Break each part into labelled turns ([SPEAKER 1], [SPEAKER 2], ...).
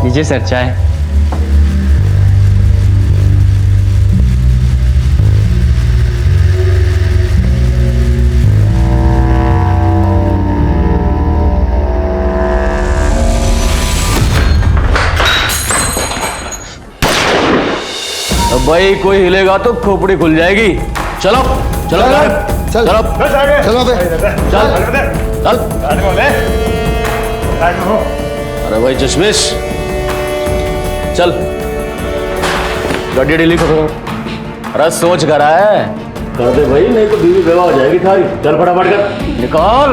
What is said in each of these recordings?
[SPEAKER 1] लीजिए सर चाय।
[SPEAKER 2] अब भाई कोई हिलेगा तो खोपड़ी खुल जाएगी। चलो चलो
[SPEAKER 3] चल
[SPEAKER 2] चलो
[SPEAKER 3] चलो बे
[SPEAKER 2] चल चल। अरे भाई चश्मिश चल गाड़ी ढीली करो। अरे सोच कर रहा है कर दे भाई, नहीं तो बीवी बेवा हो जाएगी थारी। चल फटाफट कर निकाल।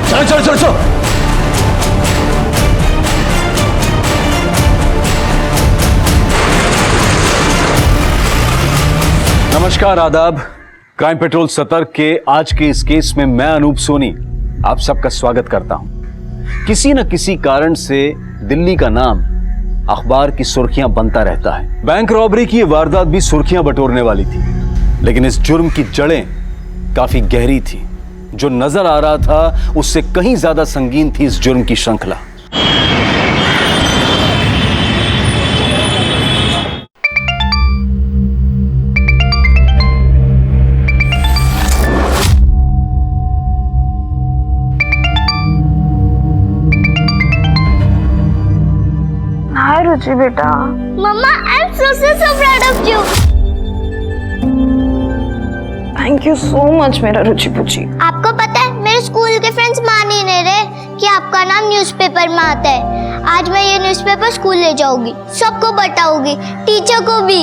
[SPEAKER 2] चलो चलो चलो चलो। नमस्कार आदाब। क्राइम पेट्रोल सतर्क के आज के इस केस में मैं अनूप सोनी आप सबका स्वागत करता हूं। किसी न किसी कारण से दिल्ली का नाम अखबार की सुर्खियां बनता रहता है। बैंक रॉबरी की यह वारदात भी सुर्खियां बटोरने वाली थी, लेकिन इस जुर्म की जड़ें काफी गहरी थी। जो नजर आ रहा था उससे कहीं ज्यादा संगीन थी इस जुर्म की श्रृंखला।
[SPEAKER 4] हाय रुचि बेटा।
[SPEAKER 5] मम्मा, I am so proud of you.
[SPEAKER 4] Thank you so much मेरा रुचि पुची।
[SPEAKER 5] आपको पता है मेरे स्कूल के फ्रेंड्स मान ही नहीं रहे कि आपका नाम न्यूज़पेपर में आता है। आज मैं ये न्यूज़पेपर स्कूल ले जाऊंगी, सबको बताऊंगी, टीचर को भी।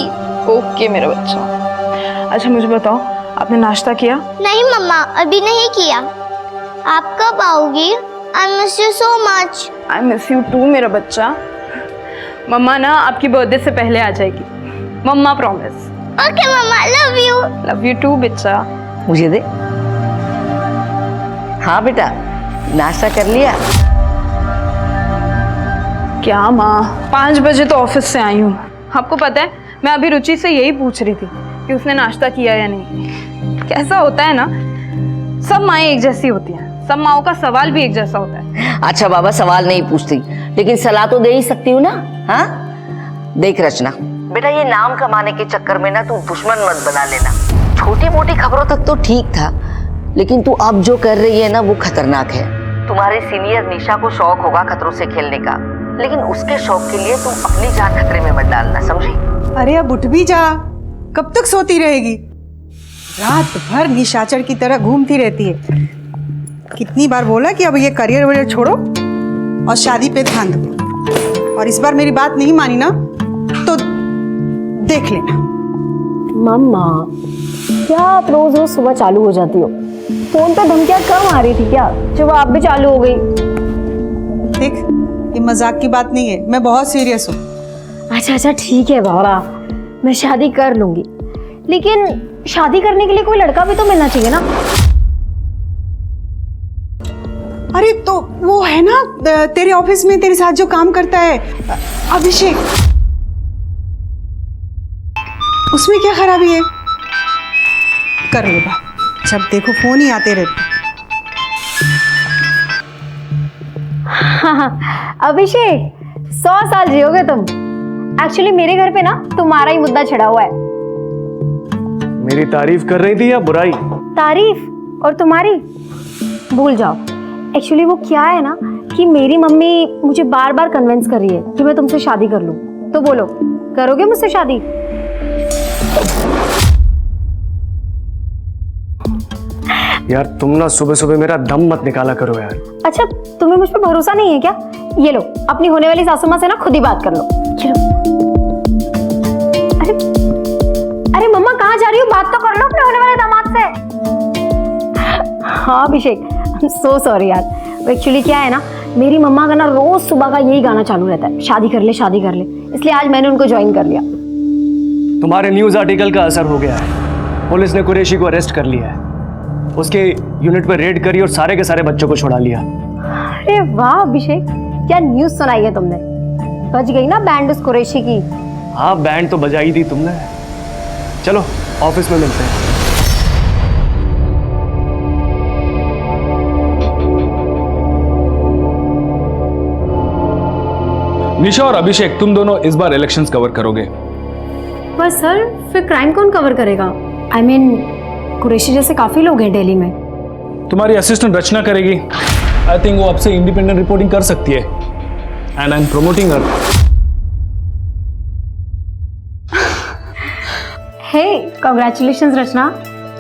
[SPEAKER 4] ओके मेरा बच्चा। अच्छा मुझे बताओ, आपने नाश्ता किया?
[SPEAKER 5] नहीं मम्मा, अभी नहीं किया। आप कब आओगी? I miss you so much.
[SPEAKER 4] I miss you too मेरा बच्चा। मम्मा ना आपकी बर्थडे से पहले आ जाएगी, मम्मा प्रॉमिस।
[SPEAKER 5] ओके मम्मा,
[SPEAKER 4] लव यू टू बच्चा।
[SPEAKER 6] मुझे दे। हाँ बेटा, नाश्ता कर लिया?
[SPEAKER 4] क्या माँ, 5 बजे तो ऑफिस से आई हूँ। आपको पता है मैं अभी रुचि से यही पूछ रही थी कि उसने नाश्ता किया या नहीं। कैसा होता है ना, सब माएँ एक जैसी होती हैं, सब माओं का सवाल भी एक जैसा होता है।
[SPEAKER 6] अच्छा बाबा, सवाल नहीं पूछती लेकिन सलाह तो दे ही सकती हूँ ना। हाँ देख रचना बेटा, ये नाम कमाने के चक्कर में ना तू दुश्मन मत बना लेना। छोटी मोटी खबरों तक तो ठीक था, लेकिन तू अब जो कर रही है ना वो खतरनाक है। तुम्हारे सीनियर निशा को शौक होगा खतरों से खेलने का, लेकिन उसके शौक के लिए तुम अपनी जान खतरे में मत डालना, समझी?
[SPEAKER 7] अरे अब उठ भी जा, कब तक सोती रहेगी? रात भर निशाचर की तरह घूमती रहती है। कितनी बार बोला कि अब ये करियर वरियर छोड़ो और शादी पे ध्यान दो, और इस बार मेरी बात नहीं मानी ना तो देख लेना।
[SPEAKER 8] मम्मा, क्या आप रोज रोज सुबह चालू हो जाती हो? फोन पे धमकियां कम आ रही थी क्या, जब आप भी चालू हो गई?
[SPEAKER 7] देख, ये मजाक की बात नहीं है, मैं बहुत सीरियस हूँ।
[SPEAKER 8] अच्छा अच्छा ठीक है बाबा, मैं शादी कर लूंगी, लेकिन शादी करने के लिए कोई लड़का भी तो मिलना चाहिए ना।
[SPEAKER 7] अरे तो वो है ना तेरे ऑफिस में तेरे साथ जो काम करता है, अभिषेक, उसमें क्या खराबी है? कर लो बात, जब देखो फोन ही आते रहते।
[SPEAKER 8] अभिषेक 100 साल जियोगे तुम। एक्चुअली मेरे घर पे ना तुम्हारा ही मुद्दा छिड़ा हुआ है।
[SPEAKER 2] मेरी तारीफ कर रही थी या बुराई?
[SPEAKER 8] तारीफ और तुम्हारी भूल जाओ। एक्चुअली वो क्या है ना कि मेरी मम्मी मुझे बार बार कन्विंस कर रही है कि मैं तुमसे शादी कर लूं। तो बोलो, करोगे मुझसे शादी?
[SPEAKER 9] यार तुम ना सुबह सुबह मेरा दम मत निकाला करो यार।
[SPEAKER 8] अच्छा, तुम्हें मुझ पर भरोसा नहीं है क्या? ये लो, अपनी होने वाली सासू माँ से ना खुद ही बात कर लो। अरे अरे मम्मा, कहाँ जा रही हो? बात तो कर लो अपने होने वाले दामाद से। हाँ अभिषेक, सो सॉरी यार। एक्चुअली क्या है ना, मेरी मम्मा का ना रोज सुबह का यही गाना चालू रहता है, शादी कर ले शादी कर ले, इसलिए आज मैंने उनको ज्वाइन कर लिया।
[SPEAKER 9] तुम्हारे न्यूज आर्टिकल का असर हो गया है। पुलिस ने कुरैशी को अरेस्ट कर लिया है, उसके यूनिट पर रेड करी और सारे के सारे बच्चों को छुड़ा लिया।
[SPEAKER 8] अरे वाह अभिषेक, क्या न्यूज़ सुनाई है तुमने? बज गई ना बैंड उस कुरैशी की।
[SPEAKER 9] हाँ, बैंड तो बजाई थी तुमने। चलो ऑफिस में मिलते हैं।
[SPEAKER 1] निशा और अभिषेक, तुम दोनों इस बार इलेक्शंस कवर करोगे।
[SPEAKER 8] पर सर फिर क्राइम कौन कवर करेगा? आई मीन कुरैशी जैसे काफी लोग हैं दिल्ली में।
[SPEAKER 1] तुम्हारी असिस्टेंट रचना करेगी। आई थिंक वो आपसे इंडिपेंडेंट रिपोर्टिंग कर सकती है। And I am promoting her.
[SPEAKER 8] Hey, congratulations Rachna.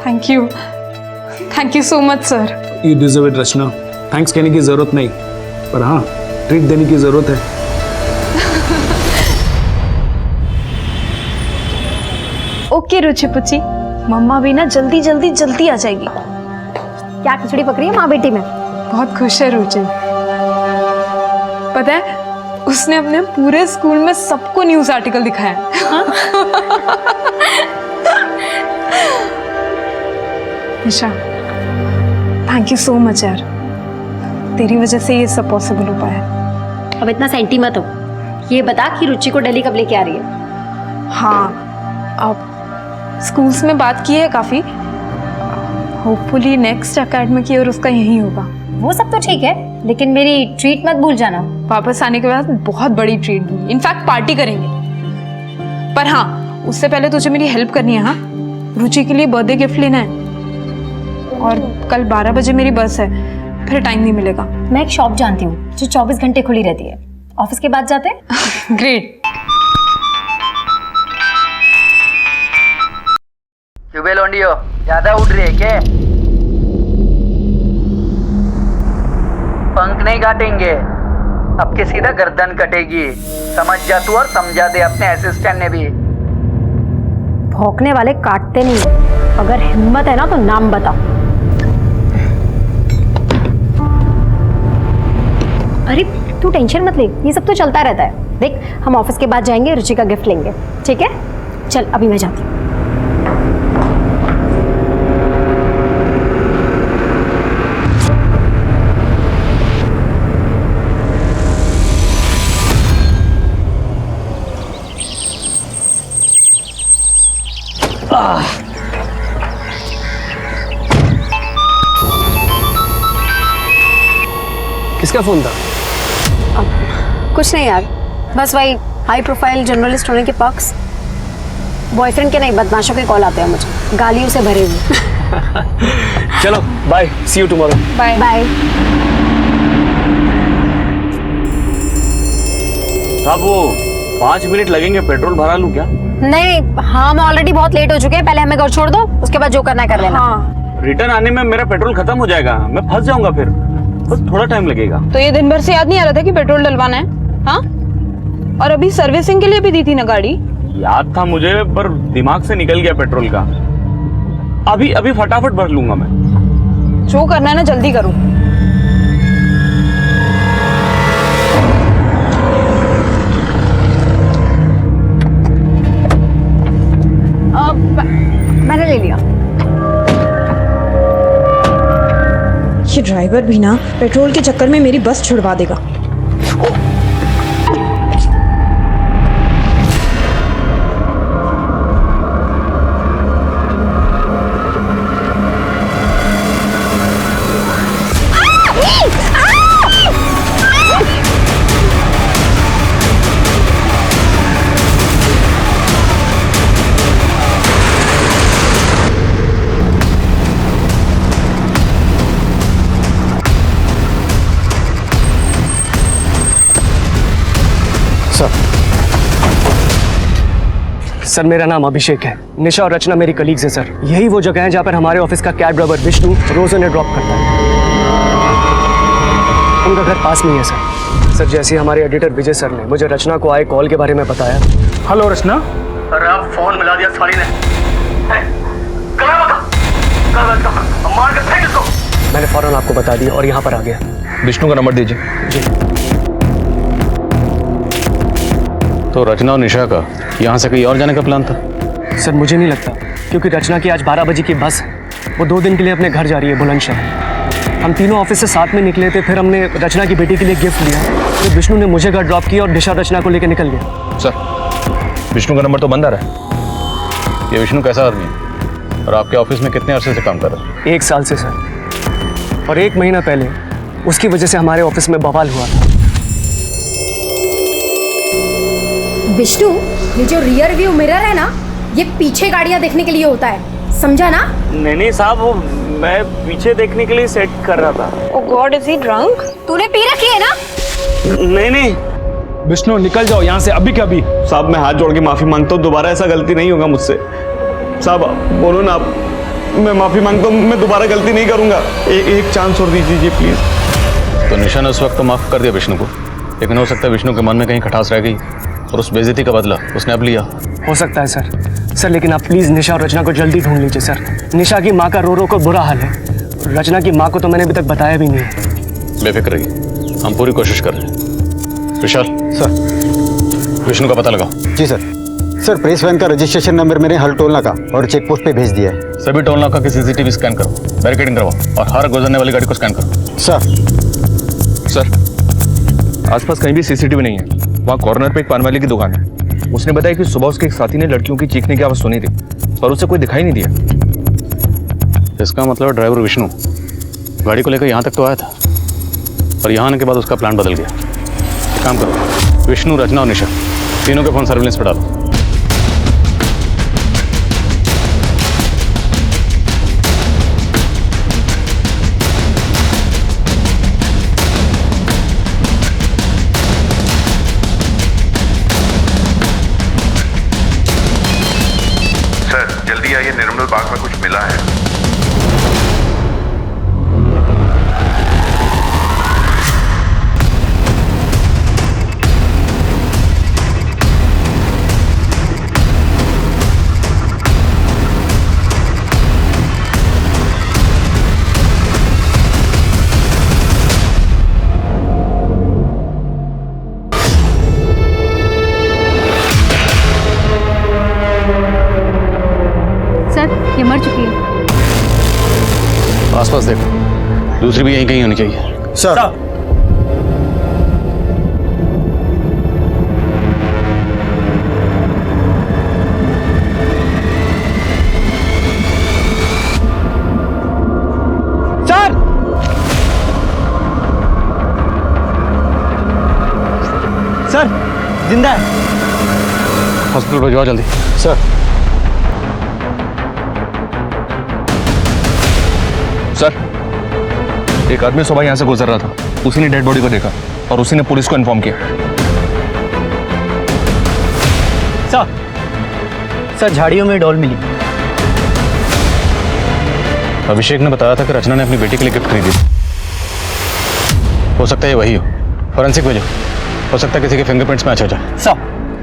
[SPEAKER 4] Thank you so much sir.
[SPEAKER 1] You deserve it Rachna. Thanks कहने की जरूरत नहीं, पर हाँ, ट्रीट देने की जरूरत है।
[SPEAKER 4] ओके रुचि पुची, मम्मा भी ना जल्दी आ जाएगी।
[SPEAKER 8] क्या खिचड़ी पक रही है माँ बेटी में?
[SPEAKER 4] बहुत खुश है रुचि। पता है, उसने अपने पूरे स्कूल में सबको न्यूज़ आर्टिकल दिखाया। हाँ? निशा, थैंक यू सो मच यार, तेरी वजह से ये सब पॉसिबल हो पाया।
[SPEAKER 8] अब इतना सेंटी मत हो। ये बता कि रुचि को दिल्ली कब लेके आ रही है?
[SPEAKER 4] हाँ, अब स्कूल्स में बात की है काफ़ी। होपफुली नेक्स्ट एकेडमिक ईयर उसका यहीं होगा।
[SPEAKER 8] वो सब तो ठीक है, लेकिन मेरी ट्रीट मत भूल जाना।
[SPEAKER 4] वापस आने के बाद बहुत बड़ी ट्रीट दूंगी, इनफैक्ट पार्टी करेंगे। पर हाँ, उससे पहले तुझे मेरी हेल्प करनी है। हाँ, रुचि के लिए बर्थडे गिफ्ट लेना है, और कल 12 बजे मेरी बस है, फिर टाइम नहीं मिलेगा।
[SPEAKER 8] मैं एक शॉप जानती हूँ जो 24 घंटे खुली रहती है। ऑफिस के बाद जाते हैं।
[SPEAKER 4] ग्रेट।
[SPEAKER 3] क्यों लोंडियो, ज्यादा उड़ रही है क्या? पंख नहीं काटेंगे, अब के सीधा गर्दन कटेगी। समझ जा तू और समझा दे अपने असिस्टेंट ने भी।
[SPEAKER 8] भौंकने वाले काटते नहीं। अगर हिम्मत है ना तो नाम बता। अरे तू टेंशन मत ले, ये सब तो चलता रहता है। देख, हम ऑफिस के बाद जाएंगे, रुचि का गिफ्ट लेंगे, ठीक है? चल अभी मैं जाती हूँ।
[SPEAKER 9] किसका फोन था?
[SPEAKER 8] कुछ नहीं यार, बस वही हाई प्रोफाइल जर्नलिस्ट होने के पक्ष। बॉयफ्रेंड के नहीं, बदमाशों के कॉल आते हैं मुझे, गालियों से भरे हुए।
[SPEAKER 9] चलो bye, see you tomorrow.
[SPEAKER 8] Bye bye.
[SPEAKER 2] साहब, वो 5 मिनट लगेंगे, पेट्रोल भरा लूं क्या?
[SPEAKER 8] नहीं, हाँ मैं ऑलरेडी बहुत लेट हो चुके हैं। पहले हमें घर छोड़ दो, उसके बाद जो करना है कर लेना।
[SPEAKER 4] हाँ,
[SPEAKER 2] रिटर्न आने में मेरा पेट्रोल खत्म हो जाएगा, मैं फंस जाऊंगा, फिर बस थोड़ा टाइम लगेगा।
[SPEAKER 4] तो ये दिन भर से याद नहीं आ रहा था कि पेट्रोल डलवाना है? हाँ, और अभी सर्विसिंग के लिए भी दी थी ना गाड़ी।
[SPEAKER 2] याद था मुझे, पर दिमाग से निकल गया पेट्रोल का। अभी फटाफट भर लूंगा मैं।
[SPEAKER 4] जो करना है ना जल्दी करो।
[SPEAKER 8] मैंने ले लिया।
[SPEAKER 7] ये ड्राइवर भी ना पेट्रोल के चक्कर में मेरी बस छुड़वा देगा।
[SPEAKER 9] सर, मेरा नाम अभिषेक है। निशा और रचना मेरी कलीग्स हैं सर। यही वो जगह है जहाँ पर हमारे ऑफिस का कैब ड्राइवर विष्णु रोज उन्हें ड्रॉप करता है। उनका घर पास में ही है सर। सर, जैसे ही हमारे एडिटर विजय सर ने मुझे रचना को आए कॉल के बारे में बताया।
[SPEAKER 1] हेलो रचना।
[SPEAKER 3] अरे आप फोन मिला दिया साली ने। मार के फेंक इसको।
[SPEAKER 9] मैंने फौरन आपको बता दिया और यहाँ पर आ गया।
[SPEAKER 1] विष्णु का नंबर दीजिए।
[SPEAKER 9] जी।
[SPEAKER 10] तो रचना और निशा का यहाँ से कहीं और जाने का प्लान था?
[SPEAKER 9] सर, मुझे नहीं लगता, क्योंकि रचना की आज 12 बजे की बस है। वो 2 दिन के लिए अपने घर जा रही है बुलंदशहर। हम तीनों ऑफिस से साथ में निकले थे, फिर हमने रचना की बेटी के लिए गिफ्ट लिया, फिर विष्णु ने मुझे घर ड्रॉप किया और निशा रचना को लेकर निकल गया।
[SPEAKER 10] सर, विष्णु का नंबर तो बंद आ रहा है। ये विष्णु कैसा आदमी है और आपके ऑफिस में कितने अरसे से काम कर रहा है?
[SPEAKER 9] 1 साल से सर, और 1 महीना पहले उसकी वजह से हमारे ऑफिस में बवाल हुआ था।
[SPEAKER 8] विष्णु, ये जो रियर व्यू मिरर है ना, ये पीछे गाड़ियां देखने के लिए होता है, समझा ना?
[SPEAKER 9] नहीं साहब, वो मैं पीछे देखने के लिए सेट कर रहा था।
[SPEAKER 4] ओ गॉड, इज ही ड्रंक?
[SPEAKER 8] तूने पी रखी है ना?
[SPEAKER 9] नहीं।
[SPEAKER 1] विष्णु निकल जाओ यहाँ से अभी के अभी।
[SPEAKER 11] साहब मैं हाथ जोड़ के माफी मांगता हूँ, दोबारा ऐसा गलती नहीं होगा मुझसे। साहब बोलो ना आप, मैं माफी मांगता हूँ, मैं दोबारा गलती नहीं करूँगा। एक चांस और दीजिए प्लीज।
[SPEAKER 10] तो निशा ने उस वक्त तो माफ कर दिया विष्णु को, लेकिन हो सकता है विष्णु के मन में कहीं खटास रह गई और उस बेइज्जती का बदला उसने अब लिया।
[SPEAKER 9] हो सकता है सर, लेकिन आप प्लीज निशा और रचना को जल्दी ढूंढ लीजिए सर। निशा की माँ का रो कर बुरा हाल है, रचना की माँ को तो मैंने अभी तक बताया भी नहीं है।
[SPEAKER 10] बेफिक्र रहिए, हम पूरी कोशिश कर रहे हैं। विशाल
[SPEAKER 11] सर।
[SPEAKER 10] विष्णु का पता लगाओ।
[SPEAKER 11] जी सर, प्रेस वैन का रजिस्ट्रेशन नंबर मैंने हर टोल नाका और चेक पोस्ट पे भेज दिया है।
[SPEAKER 10] सभी टोल नाका की सीसीटीवी स्कैन करो, बैरिकेडिंग करवाओ और हर गुजरने वाली गाड़ी को स्कैन करो।
[SPEAKER 11] सर
[SPEAKER 12] आसपास कहीं भी सीसीटीवी नहीं है। वहाँ कॉर्नर पे एक पान वाले की दुकान है। उसने बताया कि सुबह उसके एक साथी ने लड़कियों की चीखने की आवाज सुनी थी, पर उसे कोई दिखाई नहीं दिया।
[SPEAKER 10] इसका मतलब ड्राइवर विष्णु गाड़ी को लेकर यहाँ तक तो आया था, पर यहाँ आने के बाद उसका प्लान बदल गया। एक काम करो, विष्णु, रचना और निशा तीनों के फोन सर्विलेंस पर डालो।
[SPEAKER 13] जल्दी आइए, निर्मल बाग में कुछ मिला है।
[SPEAKER 8] ये मर चुकी है।
[SPEAKER 10] आसपास देखो, दूसरी भी यहीं कहीं होनी चाहिए।
[SPEAKER 11] सर।
[SPEAKER 9] सर जिंदा है।
[SPEAKER 10] हॉस्पिटल भिजवाओ जल्दी।
[SPEAKER 12] सर, एक आदमी सुबह यहाँ से गुजर रहा था, उसी ने डेड बॉडी को देखा और उसी ने पुलिस को इन्फॉर्म किया।
[SPEAKER 9] सर झाड़ियों में डॉल मिली।
[SPEAKER 10] अभिषेक ने बताया था कि रचना ने अपनी बेटी के लिए गिफ्ट खरीदी। हो सकता है ये वही हो। फॉरेंसिक भेजो, हो सकता है किसी के फिंगरप्रिंट्स मैच हो जाए।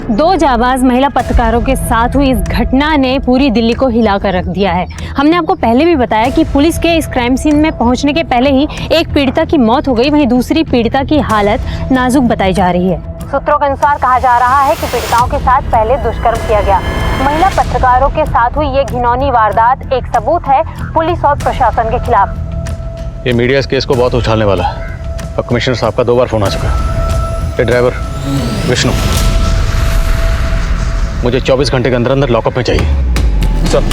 [SPEAKER 8] 2 जाबाज महिला पत्रकारों के साथ हुई इस घटना ने पूरी दिल्ली को हिला कर रख दिया है। हमने आपको पहले भी बताया कि पुलिस के इस क्राइम सीन में पहुंचने के पहले ही एक पीड़िता की मौत हो गई, वहीं दूसरी पीड़िता की हालत नाजुक बताई जा रही है। सूत्रों के अनुसार कहा जा रहा है कि पीड़िताओं के साथ पहले दुष्कर्म किया गया। महिला पत्रकारों के साथ हुई ये घिनौनी वारदात एक सबूत है पुलिस और प्रशासन के खिलाफ।
[SPEAKER 10] ये मीडिया इस केस को बहुत उछालने वाला है और कमिश्नर साहब का 2 बार फोन आ चुका है। ये ड्राइवर विष्णु मुझे 24 घंटे के अंदर अंदर लॉकअप में चाहिए।
[SPEAKER 12] सर,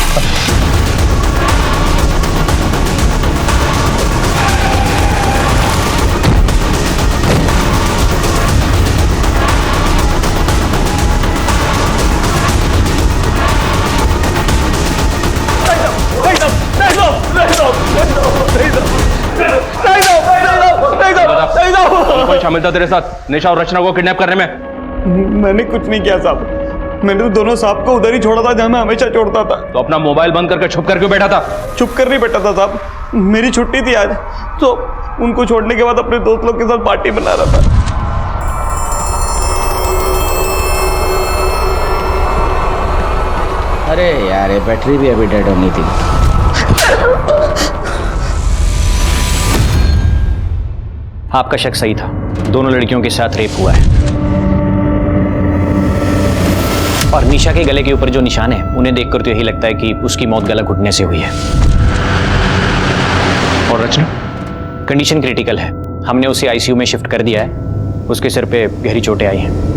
[SPEAKER 1] कौन शामिल था तेरे साथ निशा और रचना को किडनैप करने में?
[SPEAKER 11] मैंने कुछ नहीं किया साहब, मैंने तो दोनों साहब को उधर ही छोड़ा था जहां मैं हमेशा छोड़ता था।
[SPEAKER 1] तो अपना मोबाइल बंद करके छुप कर क्यों बैठा था?
[SPEAKER 11] छुप कर नहीं बैठा था साहब, मेरी छुट्टी थी आज, तो उनको छोड़ने के बाद अपने दोस्त लोग के साथ पार्टी बना रहा था।
[SPEAKER 14] अरे यार, ये बैटरी भी अभी डेड होनी थी।
[SPEAKER 15] आपका शक सही था, दोनों लड़कियों के साथ रेप हुआ है और निशा के गले के ऊपर जो निशान है उन्हें देखकर तो यही लगता है कि उसकी मौत गला घुटने से हुई है।
[SPEAKER 12] और रचना
[SPEAKER 15] कंडीशन क्रिटिकल है। हमने उसे आईसीयू में शिफ्ट कर दिया है। उसके सिर पे गहरी चोटें आई हैं।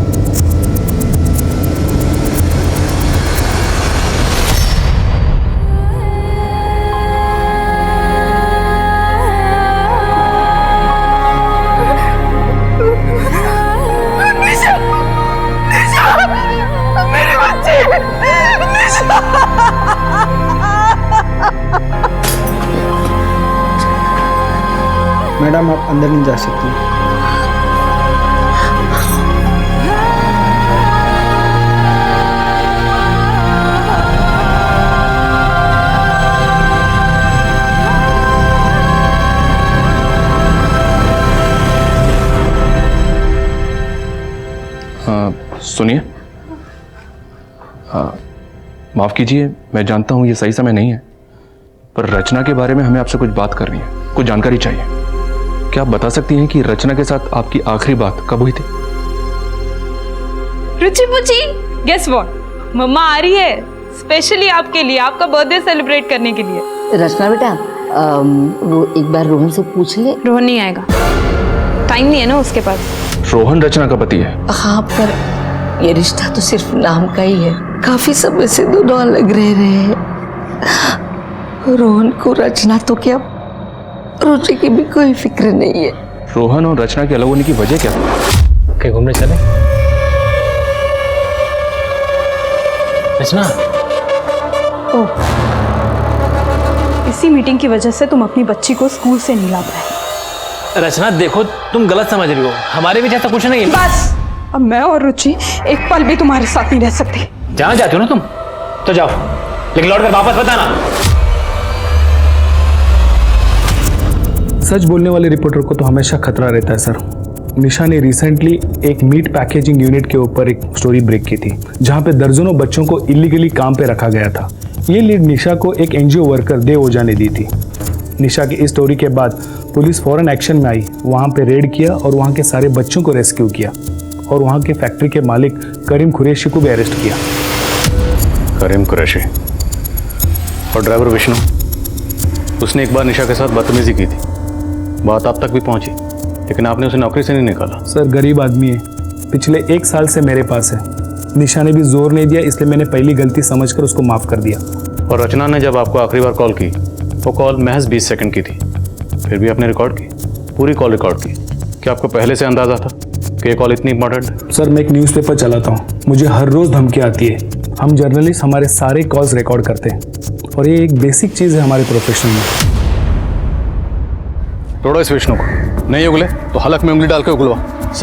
[SPEAKER 16] मैडम आप अंदर नहीं जा सकती।
[SPEAKER 12] सुनिए, माफ कीजिए, मैं जानता हूं ये सही समय नहीं है, पर रचना के बारे में हमें आपसे कुछ बात करनी है, कुछ जानकारी चाहिए। क्या आप बता सकती हैं कि रचना के साथ आपकी आखिरी बात कब हुई थी?
[SPEAKER 4] रुचि पुची, गेस व्हाट, मम्मा आ रही है स्पेशली आपके लिए, आपका बर्थडे सेलिब्रेट करने के लिए।
[SPEAKER 6] रचना बेटा, वो एक बार रोहन से पूछ ले।
[SPEAKER 4] रोहन नहीं आएगा, टाइम नहीं है ना उसके पास।
[SPEAKER 12] रोहन रचना का पति है?
[SPEAKER 6] हाँ, पर ये रिश्ता तो सिर्फ नाम का ही है। काफी समय से दोनों अलग रह रहे हैं। रोहन को रचना तो क्या, रुचि की भी कोई फिक्र नहीं है।
[SPEAKER 12] रोहन और रचना के अलग होने की वजह क्या?
[SPEAKER 15] कहीं घूमने चले? रचना,
[SPEAKER 4] इसी मीटिंग की वजह से तुम अपनी बच्ची को स्कूल से नहीं ला पाए।
[SPEAKER 15] रचना देखो, तुम गलत समझ रही हो, हमारे बीच ऐसा कुछ नहीं है।
[SPEAKER 4] बस, अब मैं और रुचि एक पल भी तुम्हारे साथ नहीं रह सकती।
[SPEAKER 15] जहां जाती हो ना तुम, तो जाओ, लेकिन लौट कर वापस बताना।
[SPEAKER 1] सच बोलने वाले रिपोर्टर को तो हमेशा खतरा रहता है सर। निशा ने रिसेंटली एक मीट पैकेजिंग यूनिट के ऊपर एक स्टोरी ब्रेक की थी, जहां पे दर्जनों बच्चों को इलीगली काम पे रखा गया था। ये लीड निशा को एक एनजीओ वर्कर देव ओझा ने दी थी। निशा की इस स्टोरी के बाद पुलिस फौरन एक्शन में आई, वहां पे रेड किया और वहां के सारे बच्चों को रेस्क्यू किया और वहां के फैक्ट्री के मालिक करीम कुरैशी को भी अरेस्ट किया।
[SPEAKER 10] करीम कुरैशी और ड्राइवर विष्णु, उसने एक बार निशा के साथ बदतमीजी की थी, बात आप तक भी पहुंची, लेकिन आपने उसे नौकरी से नहीं निकाला।
[SPEAKER 1] सर गरीब आदमी है, पिछले 1 साल से मेरे पास है। निशा ने भी जोर नहीं दिया, इसलिए मैंने पहली गलती समझकर उसको माफ कर दिया।
[SPEAKER 10] और रचना ने जब आपको आखिरी बार कॉल की, वो कॉल महज 20 सेकंड की थी, फिर भी आपने रिकॉर्ड की, पूरी कॉल रिकॉर्ड की। क्या आपको पहले से अंदाजा था कि ये कॉल इतनी इंपॉर्टेंट है?
[SPEAKER 1] सर मैं एक न्यूज़पेपर चलाता हूँ, मुझे हर रोज़ धमकी आती है। हम जर्नलिस्ट हमारे सारे कॉल्स रिकॉर्ड करते हैं और ये एक बेसिक चीज़ है हमारे प्रोफेशन में।
[SPEAKER 10] तोड़ो इस विष्णु को, नहीं उगले तो हलक में उंगली डाल के उगलवा।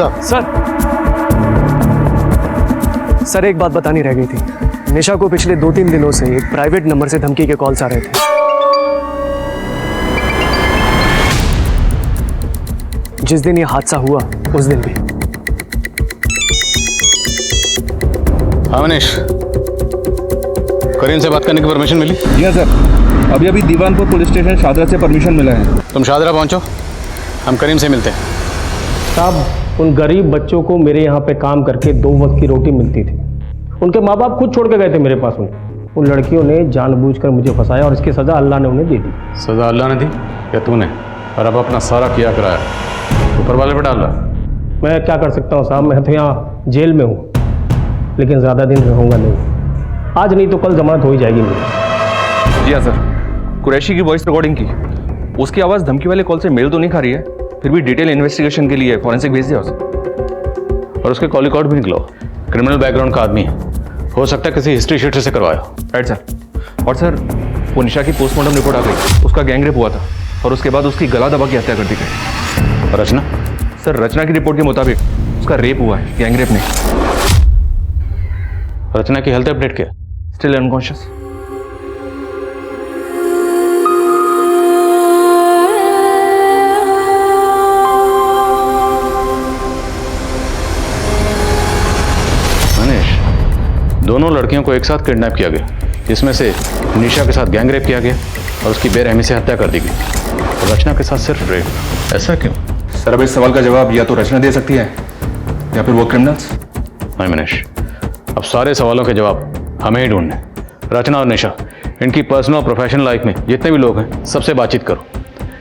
[SPEAKER 9] सर एक बात बतानी रह गई थी। निशा को पिछले 2-3 दिनों से एक प्राइवेट नंबर से धमकी के कॉल्स आ रहे थे, जिस दिन ये हादसा हुआ उस दिन भी।
[SPEAKER 10] हाँ मनीष, करीम से बात करने की परमिशन मिली?
[SPEAKER 12] जी हाँ सर, अभी अभी दीवानपुर पुलिस स्टेशन शादरा से परमिशन मिला है।
[SPEAKER 10] तुम शादरा पहुंचो, हम करीम से मिलते हैं।
[SPEAKER 17] साहब, उन गरीब बच्चों को मेरे यहाँ पे काम करके 2 वक्त की रोटी मिलती थी। उनके माँ बाप खुद छोड़ के गए थे मेरे पास। उन लड़कियों ने जानबूझकर मुझे फंसाया और इसकी सज़ा अल्लाह ने उन्हें दे दी।
[SPEAKER 10] सज़ा अल्लाह ने दी या तूने? और अब अपना सारा किया कराया ऊपर वाले पे डाल रहा।
[SPEAKER 17] मैं क्या कर सकता हूँ साहब, मैं तो यहाँ जेल में हूँ, लेकिन ज़्यादा दिन रहूँगा नहीं। आज नहीं तो कल जमानत हो ही जाएगी मेरी।
[SPEAKER 12] जी हाँ सर, कुरैशी की वॉइस रिकॉर्डिंग की, उसकी आवाज़ धमकी वाले कॉल से मेल तो नहीं खा रही है, फिर भी डिटेल इन्वेस्टिगेशन के लिए फॉरेंसिक भेज दिया उसे।
[SPEAKER 10] और उसके कॉल रिकॉर्ड भी निकलो, क्रिमिनल बैकग्राउंड का आदमी है, हो सकता है किसी हिस्ट्री शीट से करवाया।
[SPEAKER 12] Right sir. और सर वो निशा की पोस्टमार्टम रिपोर्ट आ गई, उसका गैंग रेप हुआ था और उसके बाद उसकी गला दबा की हत्या कर दी गई।
[SPEAKER 10] रचना?
[SPEAKER 12] सर रचना की रिपोर्ट के मुताबिक उसका रेप हुआ है, गैंग रेप नहीं।
[SPEAKER 10] रचना की हेल्थ अपडेट क्या?
[SPEAKER 12] Still unconscious.
[SPEAKER 10] दोनों लड़कियों को एक साथ किडनैप किया गया, जिसमें से निशा के साथ गैंग रेप किया गया और उसकी बेरहमी से हत्या कर दी गई। रचना के साथ सिर्फ रेप, ऐसा क्यों?
[SPEAKER 12] सर अब इस सवाल का जवाब या तो रचना दे सकती है या फिर वो क्रिमिनल्स।
[SPEAKER 10] नहीं मनीष, अब सारे सवालों के जवाब हमें ही ढूंढने। रचना और निशा, इनकी पर्सनल और प्रोफेशनल लाइफ में जितने भी लोग हैं सबसे बातचीत करो।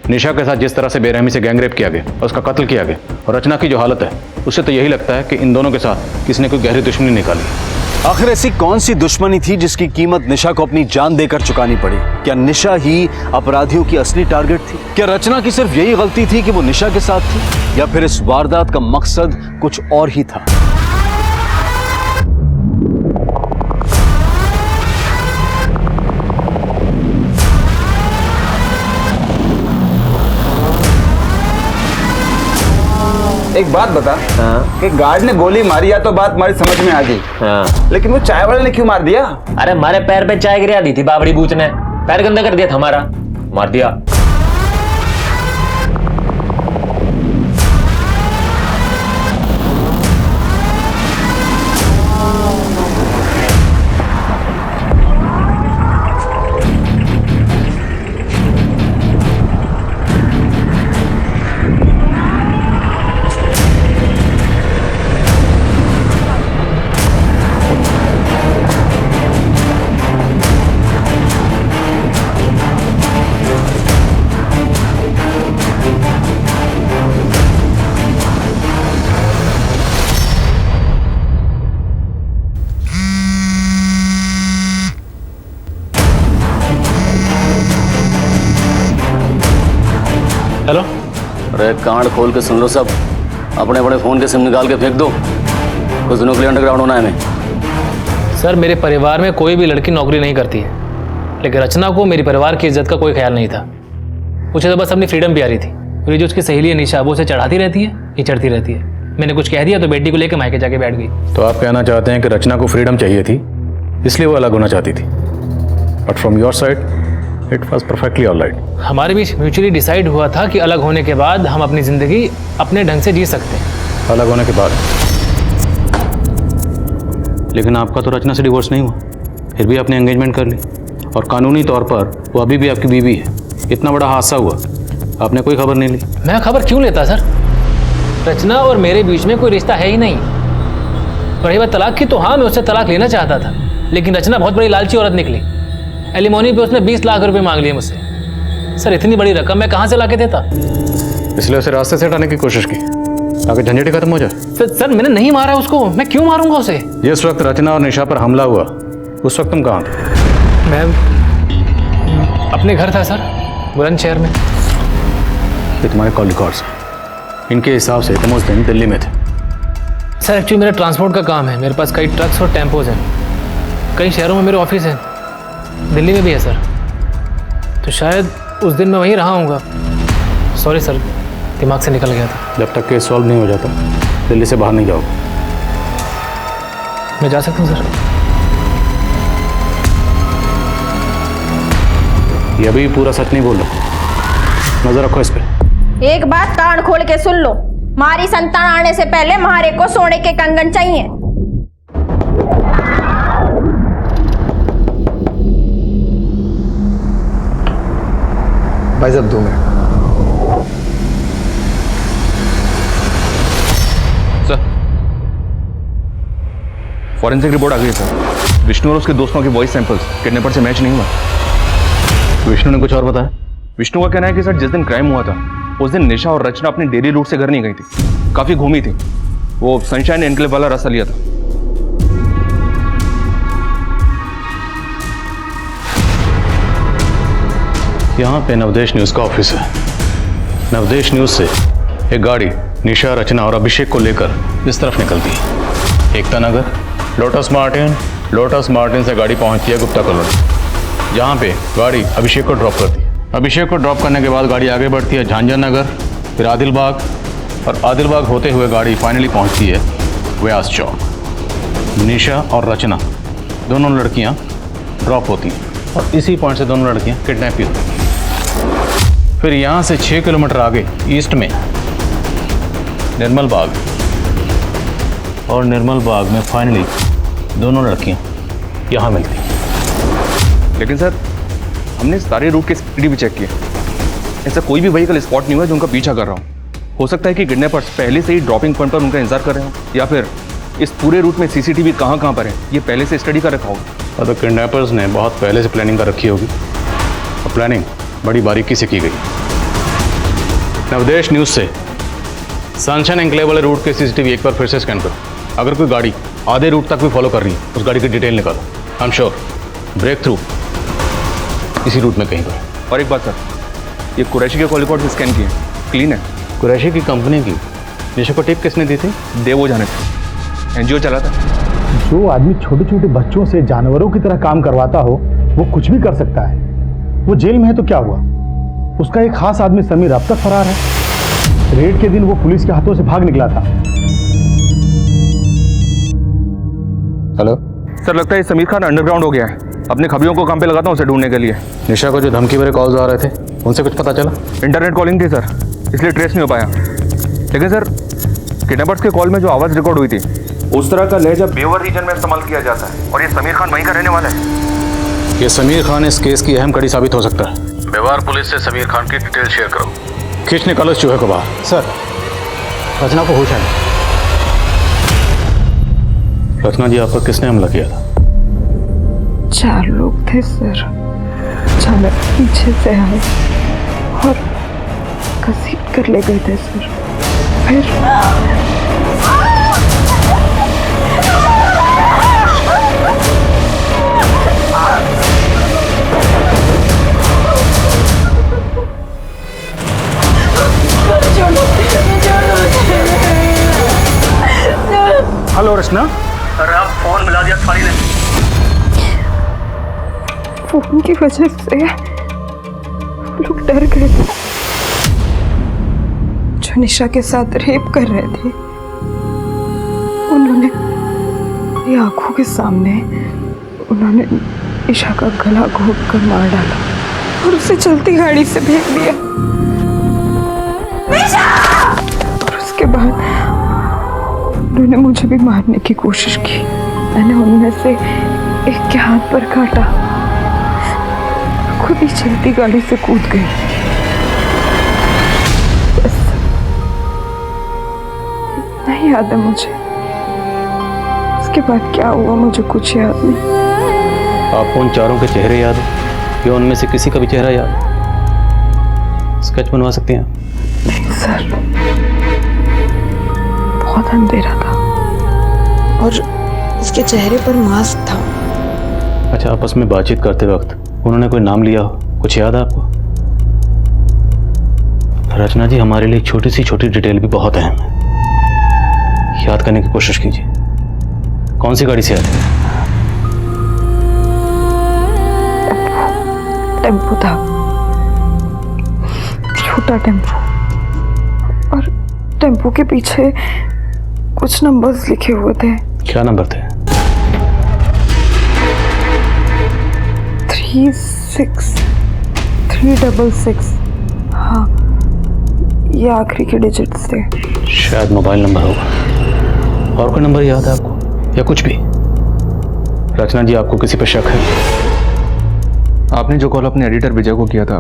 [SPEAKER 10] निशा के साथ जिस तरह से बेरहमी से गैंगरेप किया गया और उसका कत्ल किया गया और रचना की जो हालत है, उससे तो यही लगता है कि इन दोनों के साथ किसी ने कोई गहरी दुश्मनी निकाली।
[SPEAKER 2] आखिर ऐसी कौन सी दुश्मनी थी जिसकी कीमत निशा को अपनी जान देकर चुकानी पड़ी? क्या निशा ही अपराधियों की असली टारगेट थी? क्या रचना की सिर्फ यही गलती थी कि वो निशा के साथ थी, या फिर इस वारदात का मकसद कुछ और ही था?
[SPEAKER 14] एक बात बता कि गार्ड ने गोली मारी या तो बात हमारी समझ में आ गई, लेकिन वो चाय वाले ने क्यों मार दिया?
[SPEAKER 15] अरे हमारे पैर पे चाय गिरा दी थी बाबड़ी बूच ने, पैर गंदा कर दिया था हमारा, मार दिया। हेलो।
[SPEAKER 18] अरे कांड खोल के सुन लो सब, अपने अपने फोन के सिम निकाल के फेंक दो, कुछ दिनों के लिए अंडरग्राउंड होना है हमें।
[SPEAKER 15] सर मेरे परिवार में कोई भी लड़की नौकरी नहीं करती है, लेकिन रचना को मेरी परिवार की इज्जत का कोई ख्याल नहीं था। उसे तो बस अपनी फ्रीडम प्यारी थी। और ये जो उसकी सहेली है निशा, वो उसे चढ़ाती रहती है, ये चढ़ती रहती है। मैंने कुछ कह दिया तो बेटी को लेकर मायके जाके बैठ गई।
[SPEAKER 10] तो आप कहना चाहते हैं कि रचना को फ्रीडम चाहिए थी, इसलिए वो अलग होना चाहती थी, but from your side it was perfectly alright.
[SPEAKER 15] हमारे बीच म्यूचुअली डिसाइड हुआ था कि अलग होने के बाद हम अपनी जिंदगी अपने ढंग से जी सकते हैं।
[SPEAKER 10] अलग होने के बाद? लेकिन आपका तो रचना से डिवोर्स नहीं हुआ, फिर भी आपने एंगेजमेंट कर ली, और कानूनी तौर पर वो अभी भी आपकी बीवी है। इतना बड़ा हादसा हुआ, आपने कोई खबर नहीं ली।
[SPEAKER 15] मैं खबर क्यों लेता सर? रचना और मेरे बीच में कोई रिश्ता है ही नहीं। रही बात तलाक की, तो हाँ मैं उससे तलाक लेना चाहता था, लेकिन रचना बहुत बड़ी लालची औरत निकली। एलिमोनी पे उसने 20 लाख रुपए मांग लिए मुझसे। सर इतनी बड़ी रकम मैं कहाँ से लाके देता?
[SPEAKER 10] इसलिए उसे रास्ते से हटाने की कोशिश की ताकि झंझट ही खत्म हो जाए।
[SPEAKER 15] सर मैंने नहीं मारा उसको, मैं क्यों मारूंगा उसे?
[SPEAKER 10] जिस वक्त रचना और निशा पर हमला हुआ उस वक्त तुम कहाँ थे?
[SPEAKER 15] मैं अपने घर था सर, बुलंदशहर में।
[SPEAKER 10] ये तुम्हारे कॉल रिकॉर्ड्स, इनके हिसाब से तुम उस दिन दिल्ली में थे।
[SPEAKER 15] सर एक्चुअली मेरा ट्रांसपोर्ट का काम है, मेरे पास कई ट्रक्स और टेम्पोज हैं। कई शहरों में मेरे ऑफिस हैं, दिल्ली में भी है सर। तो शायद उस दिन मैं वहीं रहा हूँगा। सॉरी सर, दिमाग से निकल गया था।
[SPEAKER 10] जब तक केस सॉल्व नहीं हो जाता दिल्ली से बाहर नहीं जाओगे।
[SPEAKER 15] मैं जा सकता हूँ सर?
[SPEAKER 10] ये अभी पूरा सच नहीं बोल रहा, नजर रखो इस पे।
[SPEAKER 8] एक बात कान खोल के सुन लो, हमारी संतान आने से पहले हमारे को सोने के कंगन चाहिए।
[SPEAKER 16] भाई साहब 2 मिनट।
[SPEAKER 12] सर फॉरेंसिक रिपोर्ट आ गई है सर। विष्णु और उसके दोस्तों के वॉइस सैंपल्स किडनैपर से मैच नहीं हुआ।
[SPEAKER 10] विष्णु ने कुछ और बताया?
[SPEAKER 12] विष्णु का कहना है कि सर जिस दिन क्राइम हुआ था उस दिन निशा और रचना अपनी डेली रूट से घर नहीं गई थी, काफी घूमी थी। वो सनशाइन एनक्लेव वाला रास्ता लिया था।
[SPEAKER 10] यहाँ पे नवदेश न्यूज का ऑफिस है। नवदेश न्यूज से एक गाड़ी निशा, रचना और अभिषेक को लेकर इस तरफ निकलती है, एकता नगर, लोटस मार्टिन से गाड़ी पहुंचती है गुप्ता कॉलोनी, जहाँ पे गाड़ी अभिषेक को ड्रॉप करती है। अभिषेक को ड्रॉप करने के बाद गाड़ी आगे बढ़ती है झांझर नगर, फिर आदिलबाग, और आदिलबाग होते हुए गाड़ी फाइनली पहुंचती है व्यास चौक। निशा और रचना दोनों लड़कियां ड्रॉप होती हैं, और इसी पॉइंट से दोनों लड़कियां किडनैप भी होती हैं। फिर यहाँ से 6 किलोमीटर आगे ईस्ट में निर्मल बाग, और निर्मल बाग में फाइनली दोनों लड़कियां यहाँ मिलती हैं।
[SPEAKER 12] लेकिन सर हमने सारे रूट के स्पीड भी चेक किए, ऐसा कोई भी व्हीकल स्पॉट नहीं हुआ जो उनका पीछा कर रहा हो। हो सकता है कि किडनैपर्स पहले से ही ड्रॉपिंग पॉइंट पर उनका इंतजार कर रहे हो, या फिर इस पूरे रूट में सीसीटीवी कहाँ कहाँ पर है ये पहले से स्टडी कर रखा होगा।
[SPEAKER 10] और तो किडनैपर्स ने बहुत पहले से प्लानिंग कर रखी होगी, और प्लानिंग बड़ी बारीकी से की गई। नवदेश न्यूज से सनशाइन एनक्लेव वाले रूट के सीसीटीवी एक बार फिर से स्कैन करो। अगर कोई गाड़ी आधे रूट तक भी फॉलो कर रही है, उस गाड़ी की डिटेल निकालो। I am sure break through इसी रूट में कहीं पर।
[SPEAKER 12] और एक बात सर, ये कुरैशी के कॉल रिकॉर्ड स्कैन किए, क्लीन है।
[SPEAKER 10] कुरैशी की कंपनी की निशा को टिप किसने दी थी?
[SPEAKER 12] देवो जाने थे, एनजीओ चला था।
[SPEAKER 17] जो आदमी छोटे छोटे बच्चों से जानवरों की तरह काम करवाता हो वो कुछ भी कर सकता है। वो जेल में है तो क्या हुआ, उसका एक खास आदमी समीर अब तक फरार है। रेड के दिन वो पुलिस के हाथों से भाग निकला था।
[SPEAKER 10] हेलो
[SPEAKER 12] सर, लगता है समीर खान अंडरग्राउंड हो गया है। अपने खबियों को काम पे लगाता हूँ उसे ढूंढने के लिए।
[SPEAKER 10] निशा को जो धमकी भरे कॉल्स आ रहे थे उनसे कुछ पता चला?
[SPEAKER 12] इंटरनेट कॉलिंग थी सर, इसलिए ट्रेस नहीं हो पाया। लेकिन सर, किडनैपर्स के कॉल में जो आवाज़ रिकॉर्ड हुई थी उस तरह का लहजा बेवर रीजन में इस्तेमाल किया जाता है, और ये समीर खान वहीं का रहने वाला है।
[SPEAKER 10] ये समीर खान इस केस की अहम कड़ी साबित हो सकता है। बेवार पुलिस से समीर खान की डिटेल शेयर करो। खींच निकालो इस चूहे को बाहर।
[SPEAKER 17] सर, रचना को होश है।
[SPEAKER 10] रचना जी, आप पर किसने हमला किया था?
[SPEAKER 4] 4 लोग थे सर। अचानक पीछे से आए और घसीट कर ले गए थे सर। फिर
[SPEAKER 17] हेलो रचना।
[SPEAKER 9] अरे आप फोन मिला दिया थाली ने।
[SPEAKER 4] फोन की वजह से लोग डर गए थे। जो निशा के साथ रेप कर रहे थे उन्होंने मेरी आंखों के सामने उन्होंने निशा का गला घोट कर मार डाला और उसे चलती गाड़ी से फेंक दिया। और उसके बाद उन्होंने मुझे भी मारने की कोशिश की। मैंने उनमें से एक के हाथ पर काटा, खुद ही चलती गाड़ी से कूद गई। बस नहीं याद है मुझे, उसके बाद क्या हुआ मुझे कुछ याद नहीं।
[SPEAKER 10] आपको उन चारों के चेहरे याद है या उनमें से किसी का भी चेहरा याद? स्केच बनवा सकती हैं?
[SPEAKER 4] नहीं सर, बहुत अंधेरा था और उसके चेहरे पर मास्क था।
[SPEAKER 10] अच्छा, आपस में बातचीत करते वक्त उन्होंने कोई नाम लिया हो, कुछ याद है आपको? रचना जी, हमारे लिए छोटी सी छोटी डिटेल भी बहुत अहम है, याद करने की कोशिश कीजिए। कौन सी गाड़ी से आए थे?
[SPEAKER 4] टेम्पो था, छोटा टेम्पो, और टेम्पो के पीछे कुछ नंबर्स लिखे हुए थे।
[SPEAKER 10] क्या नंबर थे?
[SPEAKER 4] 36366। हाँ, ये आखिरी के डिजिट्स थे।
[SPEAKER 10] शायद मोबाइल नंबर होगा। और कोई नंबर याद है आपको या कुछ भी? रचना जी, आपको किसी पर शक है?
[SPEAKER 12] आपने जो कॉल अपने एडिटर विजय को किया था